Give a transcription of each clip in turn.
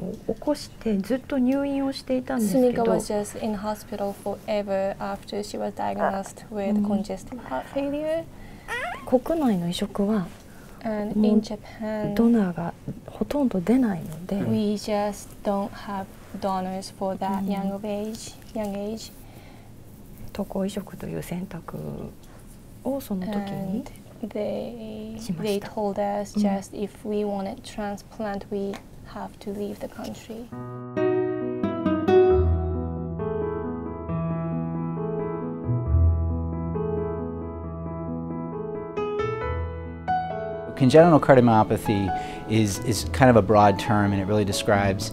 を起こしてずっと入院をしていたんですけど。Sumika was just in hospital forever after she was diagnosed with congestive heart failure. 国内の移植は And in Japan, ドナーがほとんど出ないので we just don't have donors for that young age. 渡航移植という選択をその時に They told us just if we wanted transplant, we have to leave the country. Congenital cardiomyopathy is kind of a broad term, and it really describes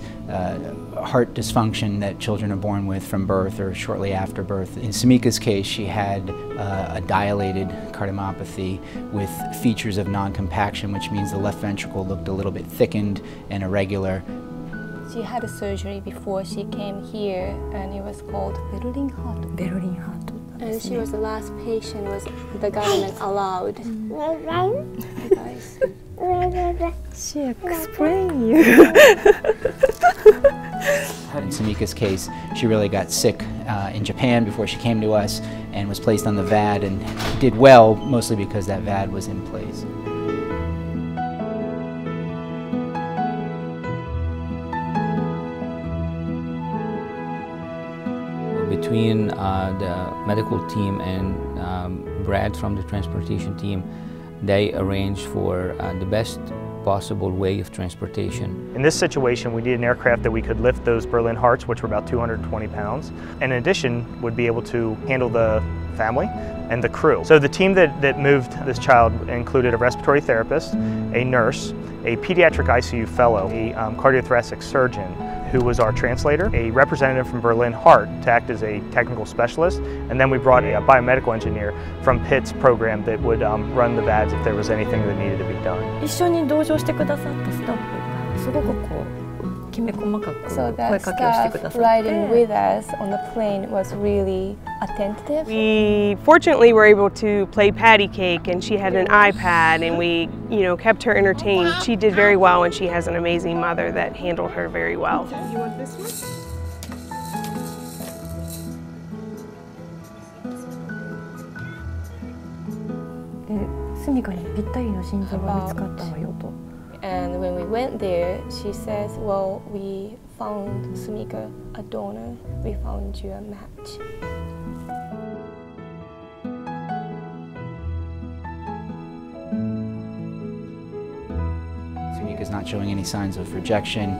heart dysfunction that children are born with from birth or shortly after birth. In Sumika's case, she had a dilated cardiomyopathy with features of non-compaction, which means the left ventricle looked a little bit thickened and irregular. She had a surgery before she came here, and it was called Berlin heart. And she was the last patient was the government allowed. She explained you. In Sumika's case, she really got sick in Japan before she came to us and was placed on the VAD and did well, mostly because that VAD was in place. Between the medical team and Brad from the transportation team, they arranged for the best possible way of transportation. In this situation, we needed an aircraft that we could lift those Berlin hearts, which were about 220 pounds, and in addition would be able to handle the family and the crew. So the team that moved this child included a respiratory therapist, a nurse, a pediatric ICU fellow, a cardiothoracic surgeon, who was our translator, a representative from Berlin Heart to act as a technical specialist, and then we brought a biomedical engineer from Pitt's program that would run the VADs if there was anything that needed to be done. 一緒に同乗してくださったスタッフがすごくこうきめ細かく声かけをしてくださって。So that staff riding with us on the plane was really attentive. We fortunately were able to play patty cake, and she had an iPad, and we, kept her entertained. She did very well, and she has an amazing mother that handled her very well. You want this one? And when we went there, she says, well, we found Sumika a donor, we found you a match. Sumika's not showing any signs of rejection.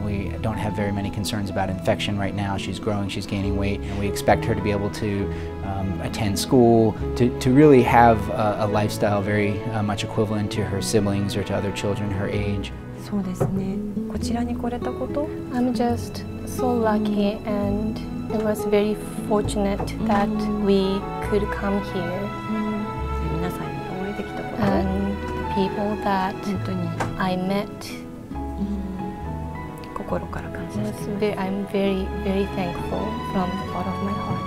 We don't have very many concerns about infection right now. She's growing, she's gaining weight, and we expect her to be able to attend school, to really have a lifestyle very much equivalent to her siblings or to other children her age. そうですね。こちらに来れたこと。I'm just so lucky, and it was very fortunate that we could come here. 皆さんにお会いできたこと。 And the people that I met. 心から感謝しています。I'm very, very thankful from the bottom of my heart.